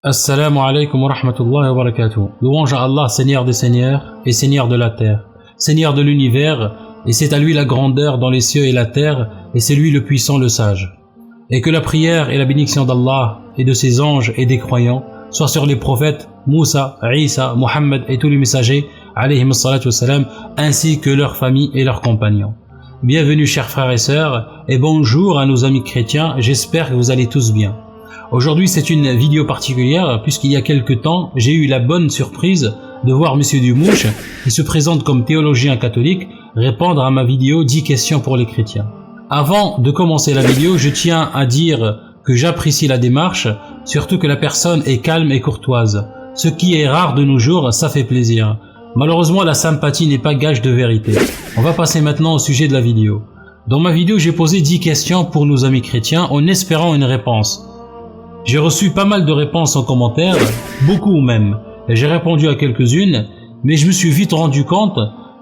Assalamu alaikum wa rahmatullahi wa barakatuh. Louange à Allah, Seigneur des Seigneurs et Seigneur de la terre, Seigneur de l'univers, et c'est à lui la grandeur dans les cieux et la terre, et c'est lui le puissant, le sage. Et que la prière et la bénédiction d'Allah et de ses anges et des croyants soient sur les prophètes Moussa, Isa, Mohammed et tous les messagers, alayhim salatu wassalam, ainsi que leurs familles et leurs compagnons. Bienvenue chers frères et sœurs, et bonjour à nos amis chrétiens, j'espère que vous allez tous bien. Aujourd'hui c'est une vidéo particulière puisqu'il y a quelque temps j'ai eu la bonne surprise de voir Monsieur Dumouche, qui se présente comme théologien catholique, répondre à ma vidéo 10 questions pour les chrétiens. Avant de commencer la vidéo, je tiens à dire que j'apprécie la démarche, surtout que la personne est calme et courtoise. Ce qui est rare de nos jours, ça fait plaisir. Malheureusement la sympathie n'est pas gage de vérité. On va passer maintenant au sujet de la vidéo. Dans ma vidéo j'ai posé 10 questions pour nos amis chrétiens en espérant une réponse. J'ai reçu pas mal de réponses en commentaire, beaucoup même, et j'ai répondu à quelques-unes, mais je me suis vite rendu compte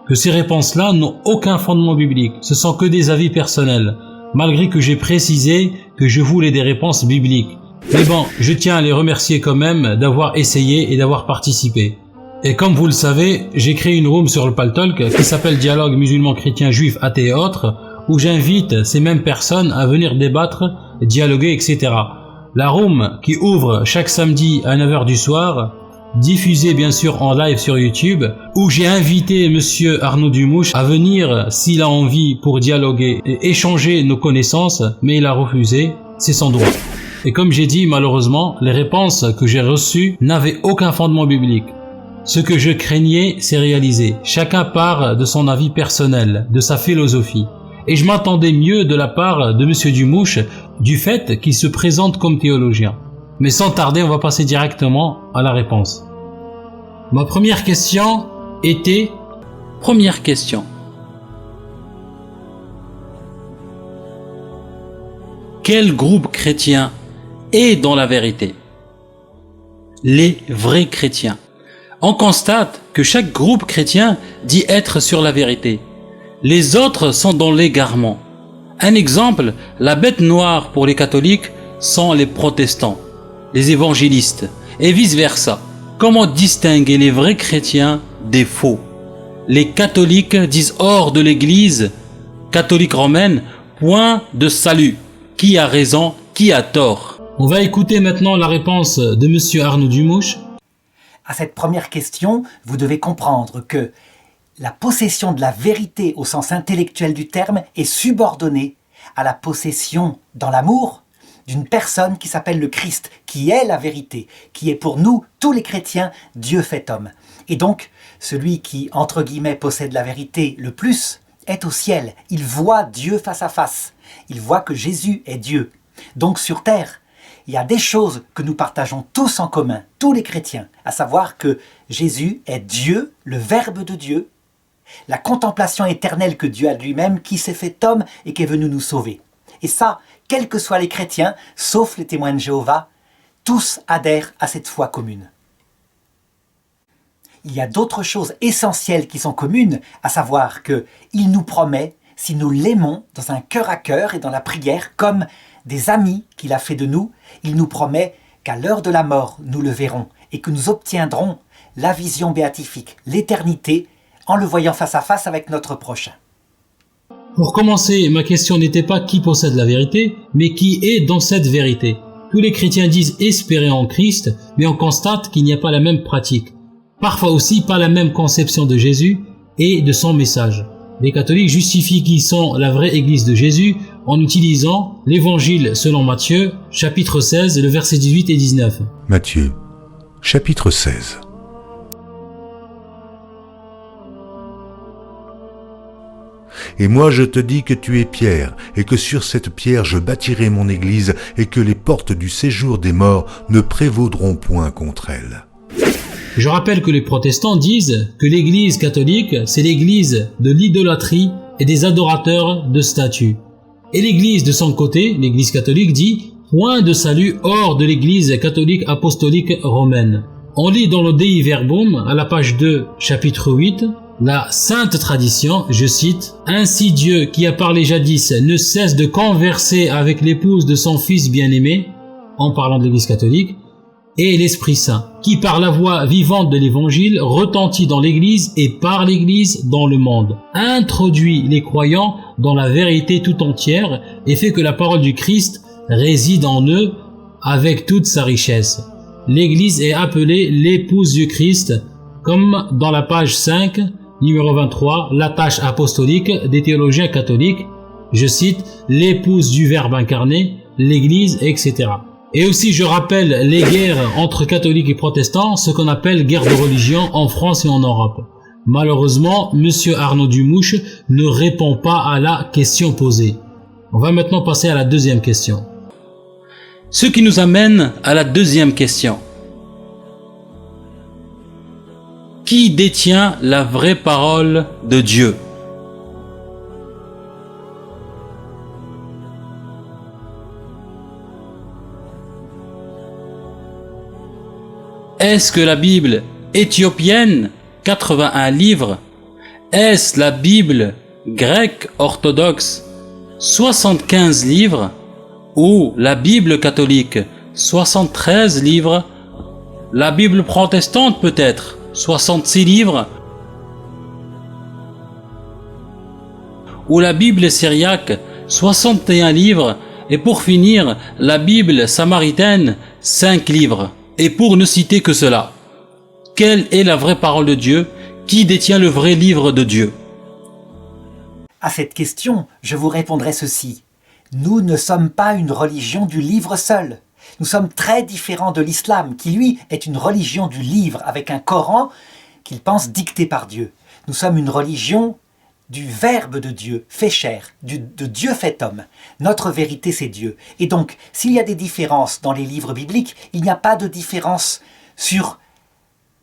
que ces réponses-là n'ont aucun fondement biblique, ce sont que des avis personnels, malgré que j'ai précisé que je voulais des réponses bibliques. Mais bon, je tiens à les remercier quand même d'avoir essayé et d'avoir participé. Et comme vous le savez, j'ai créé une room sur le Paltalk qui s'appelle Dialogue musulman chrétien juif athée et autres, où j'invite ces mêmes personnes à venir débattre, dialoguer, etc. La room qui ouvre chaque samedi à 9h du soir, diffusée bien sûr en live sur YouTube, où j'ai invité Monsieur Arnaud Dumouche à venir s'il a envie pour dialoguer et échanger nos connaissances, mais il a refusé, c'est son droit. Et comme j'ai dit, malheureusement, les réponses que j'ai reçues n'avaient aucun fondement biblique. Ce que je craignais s'est réalisé. Chacun part de son avis personnel, de sa philosophie. Et je m'attendais mieux de la part de Monsieur Dumouche du fait qu'il se présente comme théologien. Mais sans tarder, on va passer directement à la réponse. Ma première question était... Première question. Quel groupe chrétien est dans la vérité? Les vrais chrétiens. On constate que chaque groupe chrétien dit être sur la vérité. Les autres sont dans l'égarement. Un exemple, la bête noire pour les catholiques sont les protestants, les évangélistes, et vice-versa. Comment distinguer les vrais chrétiens des faux? Les catholiques disent hors de l'église catholique romaine, point de salut. Qui a raison, qui a tort? On va écouter maintenant la réponse de Monsieur Arnaud Dumouche. À cette première question, vous devez comprendre que la possession de la vérité au sens intellectuel du terme est subordonnée à la possession dans l'amour d'une personne qui s'appelle le Christ, qui est la vérité, qui est pour nous, tous les chrétiens, Dieu fait homme. Et donc, celui qui, entre guillemets, possède la vérité le plus, est au ciel. Il voit Dieu face à face. Il voit que Jésus est Dieu. Donc sur terre, il y a des choses que nous partageons tous en commun, tous les chrétiens, à savoir que Jésus est Dieu, le Verbe de Dieu, la contemplation éternelle que Dieu a de lui-même, qui s'est fait homme et qui est venu nous sauver. Et ça, quels que soient les chrétiens, sauf les témoins de Jéhovah, tous adhèrent à cette foi commune. Il y a d'autres choses essentielles qui sont communes, à savoir qu'il nous promet, si nous l'aimons dans un cœur à cœur et dans la prière, comme des amis qu'il a fait de nous, il nous promet qu'à l'heure de la mort, nous le verrons et que nous obtiendrons la vision béatifique, l'éternité, en le voyant face à face avec notre prochain. Pour commencer, ma question n'était pas qui possède la vérité, mais qui est dans cette vérité. Tous les chrétiens disent espérer en Christ, mais on constate qu'il n'y a pas la même pratique. Parfois aussi pas la même conception de Jésus et de son message. Les catholiques justifient qu'ils sont la vraie église de Jésus en utilisant l'évangile selon Matthieu, chapitre 16, le verset 18 et 19. Matthieu, chapitre 16. Et moi je te dis que tu es Pierre, et que sur cette pierre je bâtirai mon église, et que les portes du séjour des morts ne prévaudront point contre elle. Je rappelle que les protestants disent que l'église catholique, c'est l'église de l'idolâtrie et des adorateurs de statues. Et l'église de son côté, l'église catholique, dit Point de salut hors de l'Église catholique apostolique romaine. On lit dans le Dei Verbum, à la page 2, chapitre 8, la sainte tradition, je cite, « Ainsi Dieu, qui a parlé jadis, ne cesse de converser avec l'épouse de son Fils bien-aimé, en parlant de l'Église catholique, et l'Esprit Saint, qui par la voix vivante de l'Évangile retentit dans l'Église et par l'Église dans le monde, introduit les croyants dans la vérité tout entière et fait que la parole du Christ réside en eux avec toute sa richesse. L'Église est appelée l'épouse du Christ, comme dans la page 5, numéro 23, la tâche apostolique des théologiens catholiques, je cite, l'épouse du Verbe incarné, l'Église, etc. Et aussi, je rappelle les guerres entre catholiques et protestants, ce qu'on appelle guerre de religion en France et en Europe. Malheureusement, Monsieur Arnaud Dumouche ne répond pas à la question posée. On va maintenant passer à la deuxième question. Ce qui nous amène à la deuxième question. Qui détient la vraie parole de Dieu ? Est-ce que la Bible éthiopienne, 81 livres, est-ce la Bible grecque orthodoxe, 75 livres, ou la Bible catholique, 73 livres, la Bible protestante peut-être, 66 livres, ou la Bible syriaque, 61 livres, et pour finir, la Bible samaritaine, 5 livres. Et pour ne citer que cela, quelle est la vraie parole de Dieu? Qui détient le vrai livre de Dieu? À cette question, je vous répondrai ceci. Nous ne sommes pas une religion du livre seul. Nous sommes très différents de l'islam, qui lui est une religion du livre, avec un Coran qu'il pense dicté par Dieu. Nous sommes une religion du Verbe de Dieu, fait chair, de Dieu fait homme. Notre vérité, c'est Dieu. Et donc, s'il y a des différences dans les livres bibliques, il n'y a pas de différence sur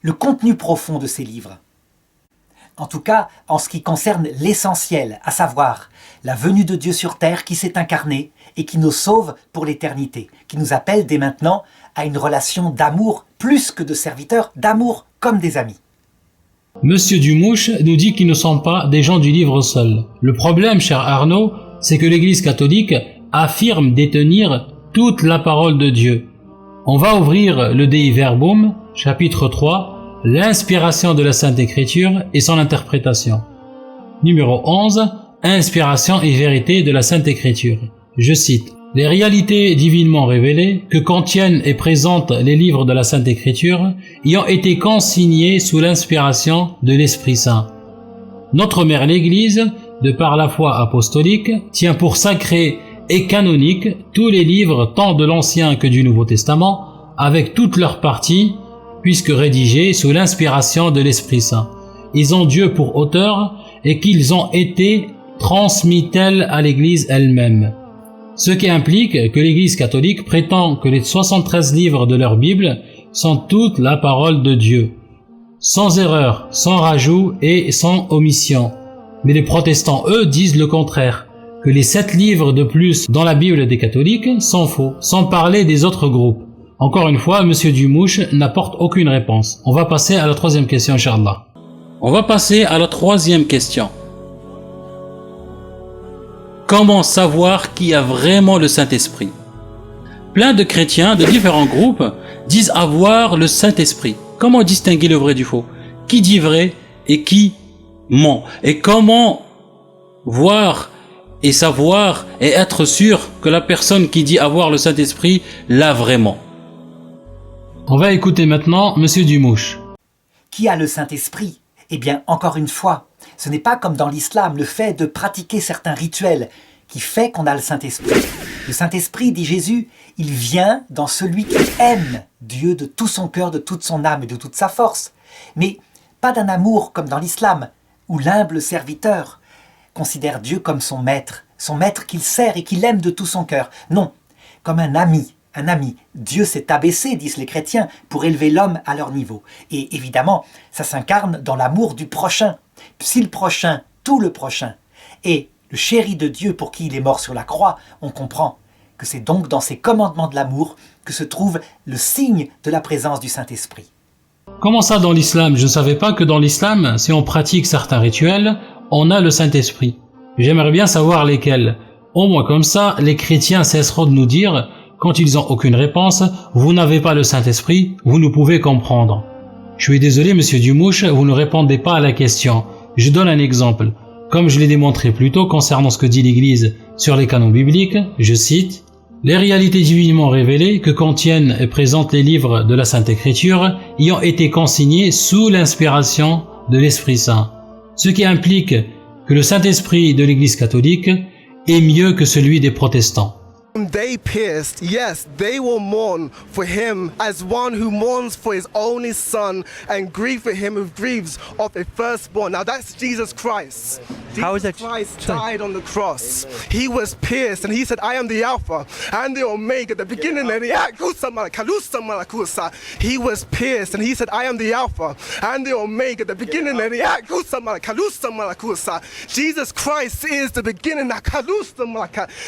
le contenu profond de ces livres. En tout cas, en ce qui concerne l'essentiel, à savoir la venue de Dieu sur terre qui s'est incarnée et qui nous sauve pour l'éternité, qui nous appelle dès maintenant à une relation d'amour plus que de serviteurs, d'amour comme des amis. Monsieur Dumouche nous dit qu'ils ne sont pas des gens du livre seul. Le problème, cher Arnaud, c'est que l'Église catholique affirme détenir toute la parole de Dieu. On va ouvrir le Dei Verbum, chapitre 3, l'inspiration de la Sainte Écriture et son interprétation. Numéro 11, inspiration et vérité de la Sainte Écriture. Je cite. Les réalités divinement révélées que contiennent et présentent les livres de la Sainte Écriture y ont été consignées sous l'inspiration de l'Esprit Saint. Notre Mère l'Église, de par la foi apostolique, tient pour sacrés et canoniques tous les livres tant de l'Ancien que du Nouveau Testament, avec toutes leurs parties, puisque rédigés sous l'inspiration de l'Esprit Saint. Ils ont Dieu pour auteur et qu'ils ont été transmis tels à l'Église elle-même. Ce qui implique que l'Église catholique prétend que les 73 livres de leur Bible sont toute la parole de Dieu, sans erreur, sans rajout et sans omission. Mais les protestants, eux, disent le contraire, que les 7 livres de plus dans la Bible des catholiques sont faux, sans parler des autres groupes. Encore une fois, Monsieur Dumouche n'apporte aucune réponse. On va passer à la troisième question, Inch'Allah. On va passer à la troisième question. Comment savoir qui a vraiment le Saint-Esprit? Plein de chrétiens de différents groupes disent avoir le Saint-Esprit. Comment distinguer le vrai du faux? Qui dit vrai et qui ment? Et comment voir et savoir et être sûr que la personne qui dit avoir le Saint-Esprit l'a vraiment? On va écouter maintenant Monsieur Dumouche. Qui a le Saint-Esprit? Eh bien, encore une fois, ce n'est pas comme dans l'islam, le fait de pratiquer certains rituels qui fait qu'on a le Saint-Esprit. Le Saint-Esprit, dit Jésus, il vient dans celui qui aime Dieu de tout son cœur, de toute son âme et de toute sa force. Mais pas d'un amour comme dans l'islam, où l'humble serviteur considère Dieu comme son maître qu'il sert et qu'il aime de tout son cœur. Non, comme un ami. Un ami. Dieu s'est abaissé, disent les chrétiens, pour élever l'homme à leur niveau. Et évidemment, ça s'incarne dans l'amour du prochain. Si le prochain, tout le prochain, est le chéri de Dieu pour qui il est mort sur la croix, on comprend que c'est donc dans ces commandements de l'amour que se trouve le signe de la présence du Saint-Esprit. Comment ça dans l'islam? Je ne savais pas que dans l'islam, si on pratique certains rituels, on a le Saint-Esprit. J'aimerais bien savoir lesquels. Au moins comme ça, les chrétiens cesseront de nous dire, quand ils n'ont aucune réponse, vous n'avez pas le Saint-Esprit, vous ne pouvez comprendre. Je suis désolé, monsieur Dumouche, vous ne répondez pas à la question. Je donne un exemple. Comme je l'ai démontré plus tôt concernant ce que dit l'Église sur les canons bibliques, je cite « Les réalités divinement révélées que contiennent et présentent les livres de la Sainte Écriture y ont été consignés sous l'inspiration de l'Esprit Saint, ce qui implique que le Saint-Esprit de l'Église catholique est mieux que celui des protestants. » They pierced, yes, they will mourn for him as one who mourns for his only son and grieve for him who grieves of a firstborn. Now that's Jesus Christ. How is that? Christ died on the cross. He was pierced and he said, I am the Alpha and the Omega, the beginning and the end. He was pierced and he said, I am the Alpha and the Omega, the beginning and the end. Jesus Christ is the beginning.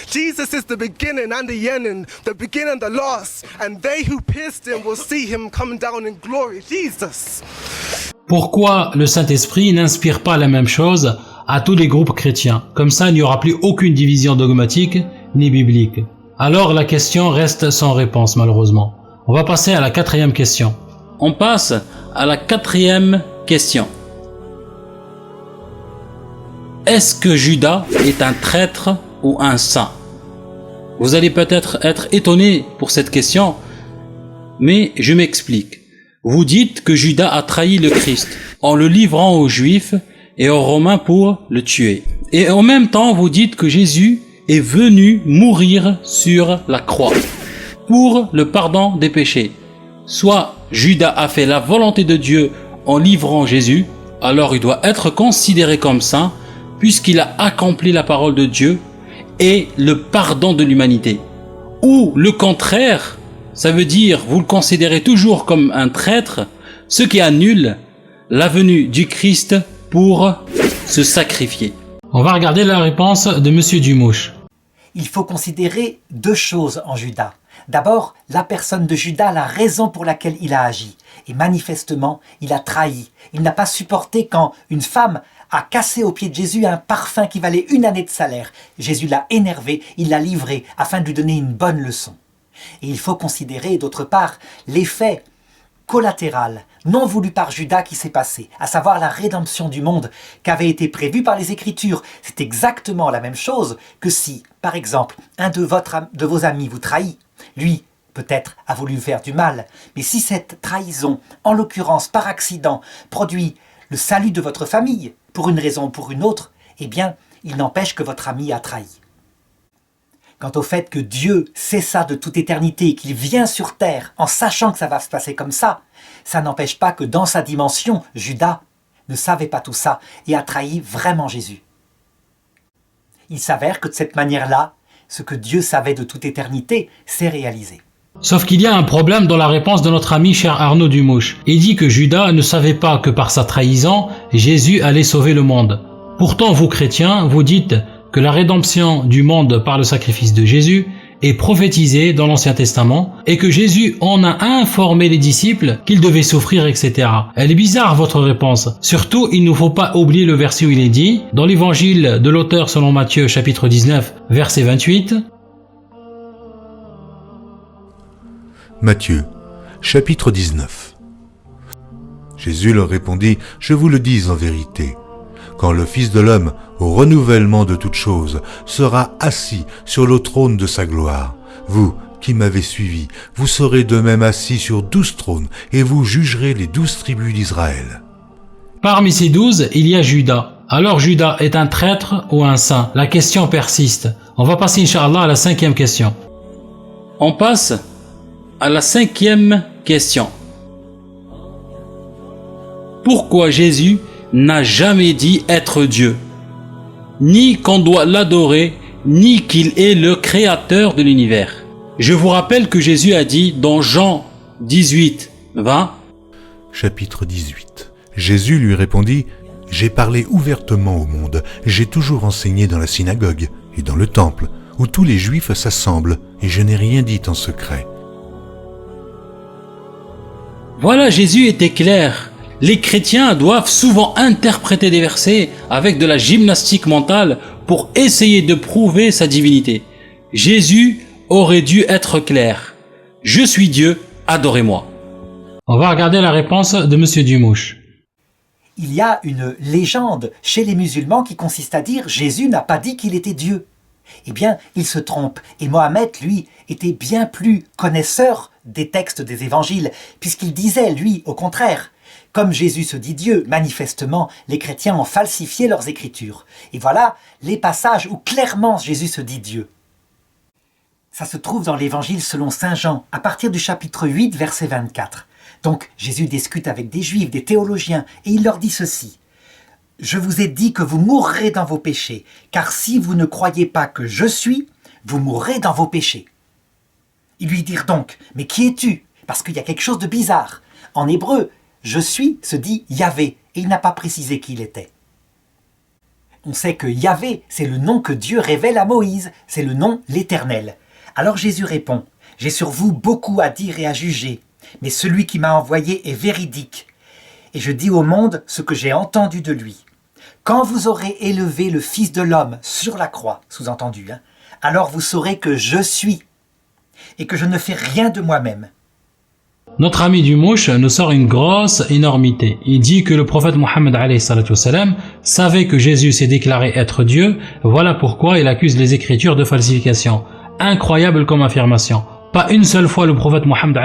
Jesus is the beginning and the ending, the beginning and the last, and they who pierced him will see him come down in glory. Jesus. Pourquoi le Saint-Esprit n'inspire pas la même chose à tous les groupes chrétiens? Comme ça, il n'y aura plus aucune division dogmatique ni biblique. Alors la question reste sans réponse, malheureusement. On va passer à la 4e question. On passe à la 4e question. Est-ce que Judas est un traître ou un saint? Vous allez peut-être être étonné pour cette question, mais je m'explique. Vous dites que Judas a trahi le Christ en le livrant aux Juifs et aux Romains pour le tuer. Et en même temps, vous dites que Jésus est venu mourir sur la croix pour le pardon des péchés. Soit Judas a fait la volonté de Dieu en livrant Jésus, alors il doit être considéré comme saint puisqu'il a accompli la parole de Dieu et le pardon de l'humanité. Ou le contraire, ça veut dire vous le considérez toujours comme un traître, ce qui annule la venue du Christ pour se sacrifier. On va regarder la réponse de monsieur Dumouche. Il faut considérer deux choses en Judas. D'abord, la personne de Judas, la raison pour laquelle il a agi. Et manifestement, il a trahi. Il n'a pas supporté quand une femme a cassé aux pieds de Jésus un parfum qui valait 1 année de salaire. Jésus l'a énervé, il l'a livré afin de lui donner une bonne leçon. Et il faut considérer d'autre part l'effet collatéral, non voulu par Judas qui s'est passé, à savoir la rédemption du monde qui avait été prévue par les Écritures. C'est exactement la même chose que si, par exemple, un de vos amis vous trahit. Lui, peut-être, a voulu faire du mal, mais si cette trahison, en l'occurrence par accident, produit le salut de votre famille, pour une raison ou pour une autre, eh bien, il n'empêche que votre ami a trahi. Quant au fait que Dieu sait ça de toute éternité et qu'il vient sur terre en sachant que ça va se passer comme ça n'empêche pas que dans sa dimension, Judas ne savait pas tout ça et a trahi vraiment Jésus. Il s'avère que de cette manière-là, ce que Dieu savait de toute éternité s'est réalisé. Sauf qu'il y a un problème dans la réponse de notre ami cher Arnaud Dumouche. Il dit que Judas ne savait pas que par sa trahison, Jésus allait sauver le monde. Pourtant, vous chrétiens, vous dites que la rédemption du monde par le sacrifice de Jésus est prophétisée dans l'Ancien Testament et que Jésus en a informé les disciples qu'ils devaient souffrir, etc. Elle est bizarre votre réponse. Surtout, il ne faut pas oublier le verset où il est dit, dans l'évangile de l'auteur selon Matthieu chapitre 19, verset 28, Matthieu, chapitre 19. Jésus leur répondit, « Je vous le dis en vérité, quand le Fils de l'homme, au renouvellement de toutes choses, sera assis sur le trône de sa gloire, vous qui m'avez suivi, vous serez de même assis sur 12 trônes, et vous jugerez les 12 tribus d'Israël. » Parmi ces 12, il y a Judas. Alors Judas est un traître ou un saint? La question persiste. On va passer, Inch'Allah, à la 5e question. On passe à la 5e question. Pourquoi Jésus n'a jamais dit être Dieu, ni qu'on doit l'adorer, ni qu'il est le créateur de l'univers? Je vous rappelle que Jésus a dit dans Jean 18, 20, Chapitre 18. Jésus lui répondit, « J'ai parlé ouvertement au monde, j'ai toujours enseigné dans la synagogue et dans le temple, où tous les Juifs s'assemblent, et je n'ai rien dit en secret. Voilà, Jésus était clair. Les chrétiens doivent souvent interpréter des versets avec de la gymnastique mentale pour essayer de prouver sa divinité. Jésus aurait dû être clair. Je suis Dieu, adorez-moi. On va regarder la réponse de Monsieur Dumouche. Il y a une légende chez les musulmans qui consiste à dire « Jésus n'a pas dit qu'il était Dieu ». Eh bien, il se trompe. Et Mohammed, lui, était bien plus connaisseur des textes des évangiles, puisqu'il disait, lui, au contraire, comme Jésus se dit Dieu, manifestement, les chrétiens ont falsifié leurs écritures. Et voilà les passages où clairement Jésus se dit Dieu. Ça se trouve dans l'évangile selon saint Jean, à partir du chapitre 8, verset 24. Donc, Jésus discute avec des juifs, des théologiens, et il leur dit ceci. « Je vous ai dit que vous mourrez dans vos péchés, car si vous ne croyez pas que je suis, vous mourrez dans vos péchés. » Ils lui dirent donc, « Mais qui es-tu » Parce qu'il y a quelque chose de bizarre. En hébreu, « je suis » se dit « Yahvé » et il n'a pas précisé qui il était. On sait que Yahvé, c'est le nom que Dieu révèle à Moïse, c'est le nom l'Éternel. Alors Jésus répond, « J'ai sur vous beaucoup à dire et à juger, mais celui qui m'a envoyé est véridique. Et je dis au monde ce que j'ai entendu de lui. Quand vous aurez élevé le Fils de l'homme sur la croix, sous-entendu, alors vous saurez que je suis, et que je ne fais rien de moi-même. » Notre ami Dumouche nous sort une grosse énormité. Il dit que le prophète Mohammed savait que Jésus s'est déclaré être Dieu, voilà pourquoi il accuse les Écritures de falsification. Incroyable comme affirmation. Pas une seule fois le prophète Mohammed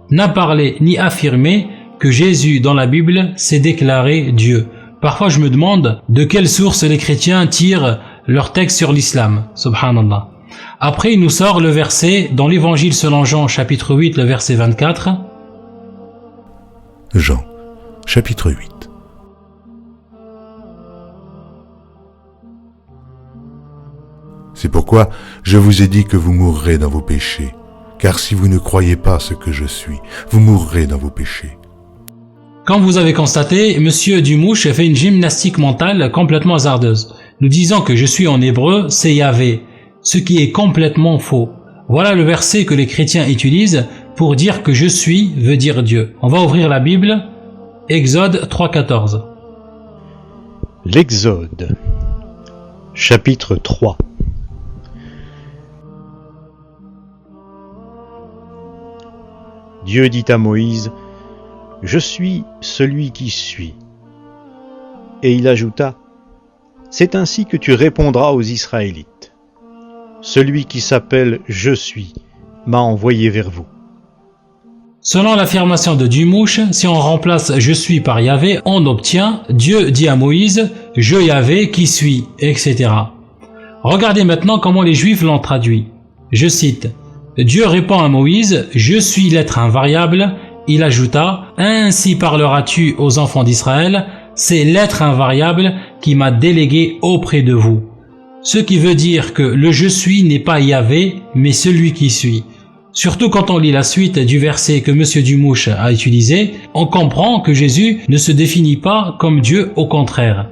n'a parlé ni affirmé que Jésus dans la Bible s'est déclaré Dieu. Parfois je me demande de quelle source les chrétiens tirent leur texte sur l'islam. Subhanallah. Après il nous sort le verset dans l'évangile selon Jean chapitre 8 le verset 24. Jean chapitre 8. C'est pourquoi je vous ai dit que vous mourrez dans vos péchés, car si vous ne croyez pas ce que je suis, vous mourrez dans vos péchés. Comme vous avez constaté, Monsieur Dumouche fait une gymnastique mentale complètement hasardeuse, nous disant que je suis en hébreu, c'est Yahvé, ce qui est complètement faux. Voilà le verset que les chrétiens utilisent pour dire que je suis veut dire Dieu. On va ouvrir la Bible, Exode 3,14. L'Exode, chapitre 3. Dieu dit à Moïse, « Je suis celui qui suis. » Et il ajouta, « C'est ainsi que tu répondras aux Israélites. Celui qui s'appelle « Je suis » m'a envoyé vers vous. » Selon l'affirmation de Dumouche, si on remplace « je suis » par Yahvé, on obtient « Dieu dit à Moïse, je Yahvé qui suis », etc. Regardez maintenant comment les Juifs l'ont traduit. Je cite, « Dieu répond à Moïse, je suis l'être invariable. » Il ajouta, « Ainsi parleras-tu aux enfants d'Israël, c'est l'être invariable qui m'a délégué auprès de vous. » Ce qui veut dire que le « je suis » n'est pas Yahvé, mais celui qui suit. Surtout quand on lit la suite du verset que M. Dumouche a utilisé, on comprend que Jésus ne se définit pas comme Dieu, au contraire.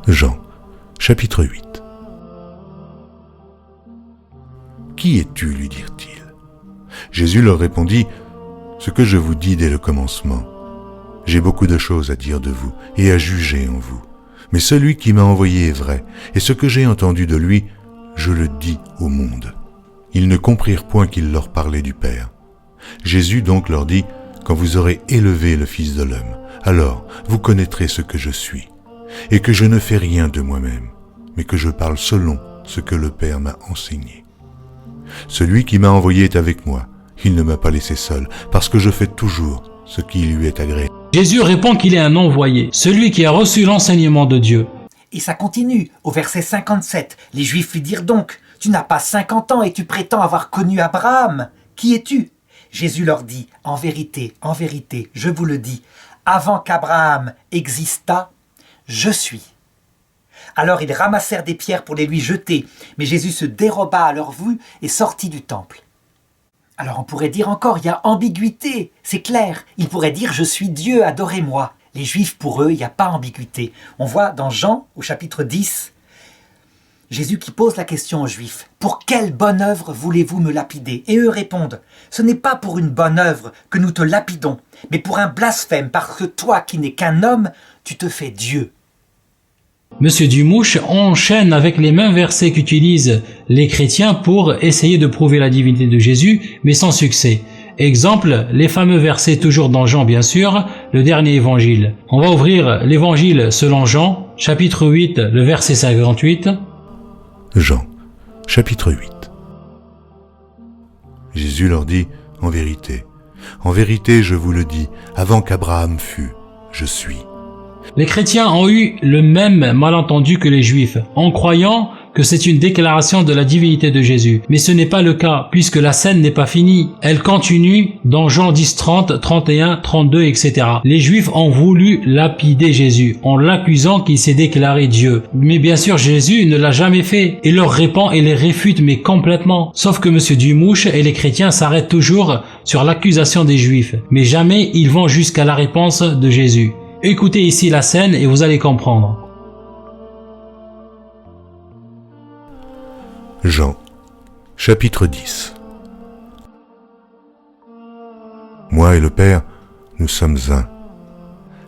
Jean, chapitre 8. « Qui es-tu » lui dirent-ils. Jésus leur répondit, « Ce que je vous dis dès le commencement. J'ai beaucoup de choses à dire de vous et à juger en vous. Mais celui qui m'a envoyé est vrai, et ce que j'ai entendu de lui, je le dis au monde. » Ils ne comprirent point qu'il leur parlait du Père. Jésus donc leur dit, « Quand vous aurez élevé le Fils de l'homme, alors vous connaîtrez ce que je suis, et que je ne fais rien de moi-même, mais que je parle selon ce que le Père m'a enseigné. Celui qui m'a envoyé est avec moi, il ne m'a pas laissé seul, parce que je fais toujours ce qui lui est agréable. » Jésus répond qu'il est un envoyé, celui qui a reçu l'enseignement de Dieu. Et ça continue, au verset 57. Les Juifs lui dirent donc, « Tu n'as pas 50 ans et tu prétends avoir connu Abraham. Qui es-tu » Jésus leur dit, « En vérité, je vous le dis, avant qu'Abraham existât, je suis. » Alors ils ramassèrent des pierres pour les lui jeter, mais Jésus se déroba à leur vue et sortit du temple. Alors on pourrait dire encore, il y a ambiguïté, c'est clair. Il pourrait dire, je suis Dieu, adorez-moi. Les Juifs, pour eux, il n'y a pas ambiguïté. On voit dans Jean, au chapitre 10, Jésus qui pose la question aux Juifs, « Pour quelle bonne œuvre voulez-vous me lapider ?» Et eux répondent, « Ce n'est pas pour une bonne œuvre que nous te lapidons, mais pour un blasphème, parce que toi qui n'es qu'un homme, tu te fais Dieu. » Monsieur Dumouche enchaîne avec les mêmes versets qu'utilisent les chrétiens pour essayer de prouver la divinité de Jésus, mais sans succès. Exemple, les fameux versets toujours dans Jean bien sûr, le dernier évangile. On va ouvrir l'évangile selon Jean, chapitre 8, le verset 58. Jean, chapitre 8. Jésus leur dit, en vérité, je vous le dis, avant qu'Abraham fût, je suis. Les chrétiens ont eu le même malentendu que les juifs, en croyant que c'est une déclaration de la divinité de Jésus. Mais ce n'est pas le cas, puisque la scène n'est pas finie. Elle continue dans Jean 10, 30, 31, 32, etc. Les juifs ont voulu lapider Jésus, en l'accusant qu'il s'est déclaré Dieu. Mais bien sûr, Jésus ne l'a jamais fait. Il leur répond et les réfute, mais complètement. Sauf que Monsieur Dumouche et les chrétiens s'arrêtent toujours sur l'accusation des juifs. Mais jamais ils vont jusqu'à la réponse de Jésus. Écoutez ici la scène et vous allez comprendre. Jean, chapitre 10. Moi et le Père, nous sommes un.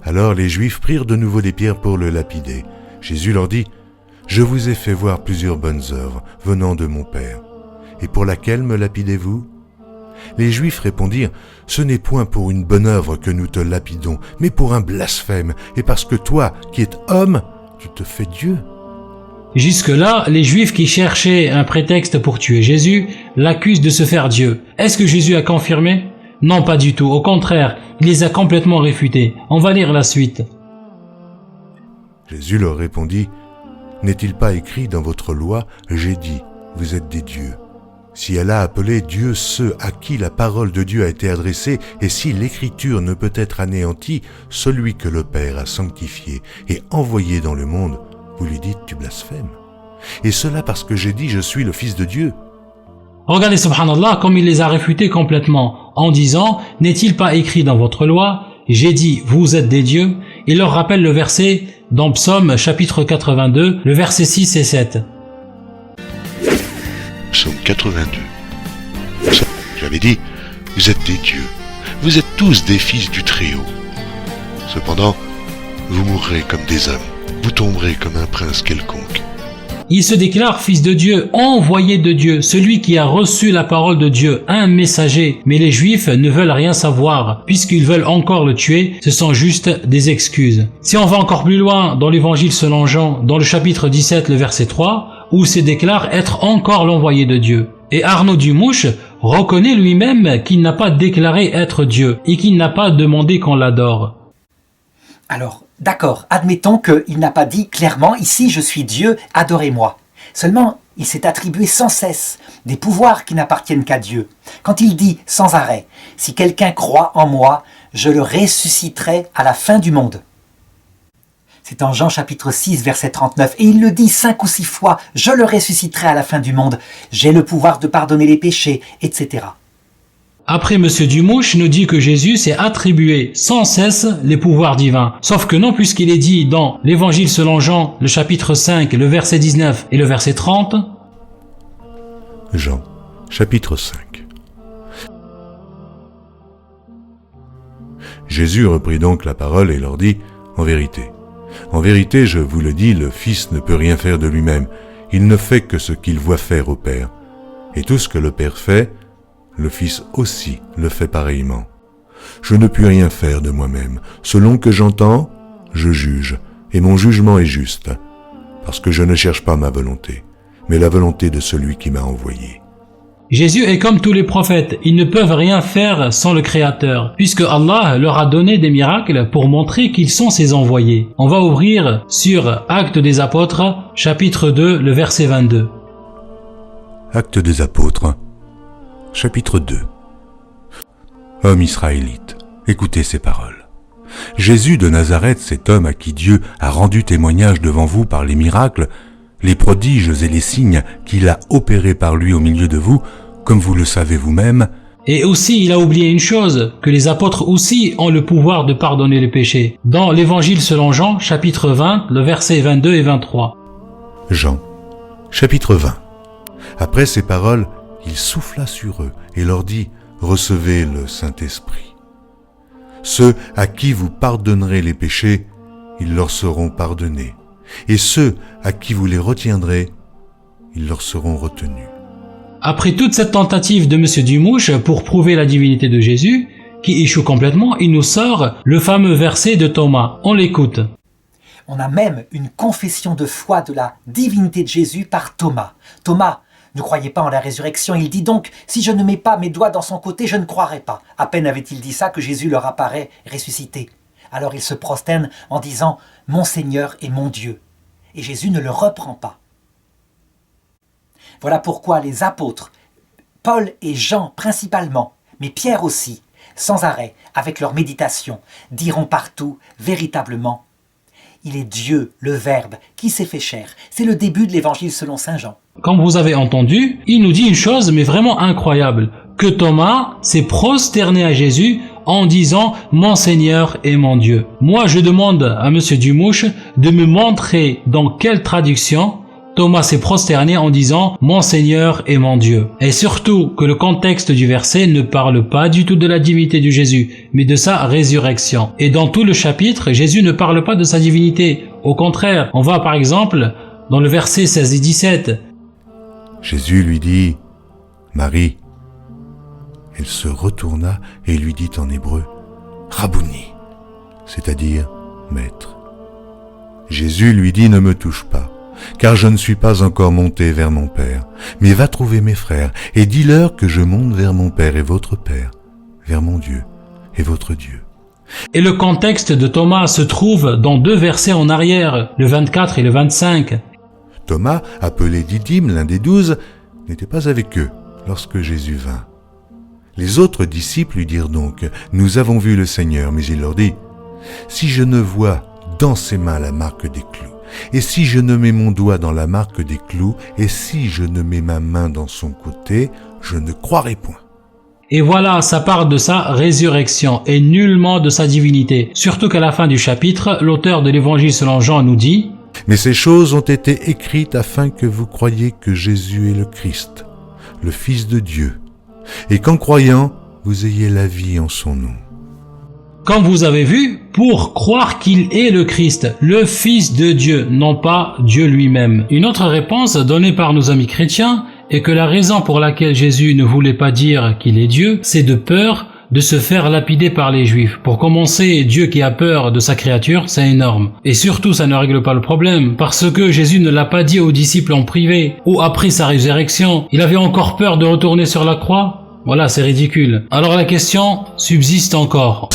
Alors les Juifs prirent de nouveau des pierres pour le lapider. Jésus leur dit, « Je vous ai fait voir plusieurs bonnes œuvres venant de mon Père. Et pour laquelle me lapidez-vous » Les Juifs répondirent, « Ce n'est point pour une bonne œuvre que nous te lapidons, mais pour un blasphème, et parce que toi, qui es homme, tu te fais Dieu. » Jusque-là, les Juifs qui cherchaient un prétexte pour tuer Jésus l'accusent de se faire Dieu. Est-ce que Jésus a confirmé? Non, pas du tout. Au contraire, il les a complètement réfutés. On va lire la suite. Jésus leur répondit, « N'est-il pas écrit dans votre loi, j'ai dit, vous êtes des dieux. Si elle a appelé Dieu ceux à qui la parole de Dieu a été adressée, et si l'écriture ne peut être anéantie, celui que le Père a sanctifié et envoyé dans le monde, vous lui dites, tu blasphèmes. Et cela parce que j'ai dit, je suis le Fils de Dieu. » Regardez, subhanallah, comme il les a réfutés complètement, en disant, n'est-il pas écrit dans votre loi, j'ai dit, vous êtes des dieux? Il leur rappelle le verset dans Psaume chapitre 82, le verset 6 et 7. Psaume 82. J'avais dit, vous êtes des dieux, vous êtes tous des fils du Très-Haut. Cependant, vous mourrez comme des hommes. Vous tomberez comme un prince quelconque. Il se déclare fils de Dieu, envoyé de Dieu, celui qui a reçu la parole de Dieu, un messager. Mais les Juifs ne veulent rien savoir, puisqu'ils veulent encore le tuer, ce sont juste des excuses. Si on va encore plus loin dans l'évangile selon Jean, dans le chapitre 17, le verset 3, où se déclare être encore l'envoyé de Dieu. Et Arnaud Dumouche reconnaît lui-même qu'il n'a pas déclaré être Dieu, et qu'il n'a pas demandé qu'on l'adore. Alors, d'accord, admettons qu'il n'a pas dit clairement « Ici je suis Dieu, adorez-moi ». Seulement, il s'est attribué sans cesse des pouvoirs qui n'appartiennent qu'à Dieu. Quand il dit sans arrêt « Si quelqu'un croit en moi, je le ressusciterai à la fin du monde ». C'est en Jean chapitre 6, verset 39, et il le dit 5 ou 6 fois « Je le ressusciterai à la fin du monde, j'ai le pouvoir de pardonner les péchés, etc. » Après, Monsieur Dumouche nous dit que Jésus s'est attribué sans cesse les pouvoirs divins. Sauf que non, puisqu'il est dit dans l'Évangile selon Jean, le chapitre 5, le verset 19 et le verset 30. Jean, chapitre 5. Jésus reprit donc la parole et leur dit, « En vérité, je vous le dis, le Fils ne peut rien faire de lui-même. Il ne fait que ce qu'il voit faire au Père. Et tout ce que le Père fait, le Fils aussi le fait pareillement. Je ne puis rien faire de moi-même. Selon que j'entends, je juge, et mon jugement est juste, parce que je ne cherche pas ma volonté, mais la volonté de celui qui m'a envoyé. » Jésus est comme tous les prophètes, ils ne peuvent rien faire sans le Créateur, puisque Allah leur a donné des miracles pour montrer qu'ils sont ses envoyés. On va ouvrir sur Actes des Apôtres, chapitre 2, le verset 22. Actes des Apôtres, chapitre 2. Hommes israélites, écoutez ces paroles. Jésus de Nazareth, cet homme à qui Dieu a rendu témoignage devant vous par les miracles, les prodiges et les signes qu'il a opérés par lui au milieu de vous, comme vous le savez vous-même. Et aussi, il a oublié une chose, que les apôtres aussi ont le pouvoir de pardonner les péchés. Dans l'Évangile selon Jean, chapitre 20, le verset 22 et 23. Jean, Chapitre 20. Après ces paroles, il souffla sur eux et leur dit, « Recevez le Saint-Esprit. Ceux à qui vous pardonnerez les péchés, ils leur seront pardonnés. Et ceux à qui vous les retiendrez, ils leur seront retenus. » Après toute cette tentative de M. Dumouche pour prouver la divinité de Jésus, qui échoue complètement, il nous sort le fameux verset de Thomas. On l'écoute. On a même une confession de foi de la divinité de Jésus par Thomas. Thomas ne croyait pas en la résurrection. Il dit donc, si je ne mets pas mes doigts dans son côté, je ne croirai pas. À peine avait-il dit ça que Jésus leur apparaît ressuscité. Alors il se prosterne en disant, mon Seigneur et mon Dieu. Et Jésus ne le reprend pas. Voilà pourquoi les apôtres, Paul et Jean principalement, mais Pierre aussi, sans arrêt, avec leur méditation, diront partout, véritablement, il est Dieu, le Verbe, qui s'est fait chair. C'est le début de l'évangile selon saint Jean. Comme vous avez entendu, il nous dit une chose mais vraiment incroyable, que Thomas s'est prosterné à Jésus en disant « Mon Seigneur et mon Dieu ». Moi, je demande à M. Dumouche de me montrer dans quelle traduction Thomas s'est prosterné en disant « Mon Seigneur et mon Dieu ». Et surtout que le contexte du verset ne parle pas du tout de la divinité de Jésus, mais de sa résurrection. Et dans tout le chapitre, Jésus ne parle pas de sa divinité. Au contraire, on va par exemple dans le verset 16 et 17. Jésus lui dit, « Marie ». Elle se retourna et lui dit en hébreu, « Rabouni », c'est-à-dire « Maître ». Jésus lui dit, « Ne me touche pas, car je ne suis pas encore monté vers mon Père, mais va trouver mes frères, et dis-leur que je monte vers mon Père et votre Père, vers mon Dieu et votre Dieu. » Et le contexte de Thomas se trouve dans 2 versets en arrière, le 24 et le 25. Thomas, appelé Didyme, l'un des 12, n'était pas avec eux lorsque Jésus vint. Les autres disciples lui dirent donc, « Nous avons vu le Seigneur. » Mais il leur dit, « Si je ne vois dans ses mains la marque des clous, et si je ne mets mon doigt dans la marque des clous, et si je ne mets ma main dans son côté, je ne croirai point. » Et voilà, ça part de sa résurrection et nullement de sa divinité. Surtout qu'à la fin du chapitre, l'auteur de l'évangile selon Jean nous dit « Mais ces choses ont été écrites afin que vous croyiez que Jésus est le Christ, le Fils de Dieu, et qu'en croyant, vous ayez la vie en son nom. » Comme vous avez vu, pour croire qu'il est le Christ, le Fils de Dieu, non pas Dieu lui-même. Une autre réponse donnée par nos amis chrétiens est que la raison pour laquelle Jésus ne voulait pas dire qu'il est Dieu, c'est de peur de se faire lapider par les Juifs. Pour commencer, Dieu qui a peur de sa créature, c'est énorme. Et surtout, ça ne règle pas le problème, parce que Jésus ne l'a pas dit aux disciples en privé, ou après sa résurrection. Il avait encore peur de retourner sur la croix. Voilà, c'est ridicule. Alors la question subsiste encore.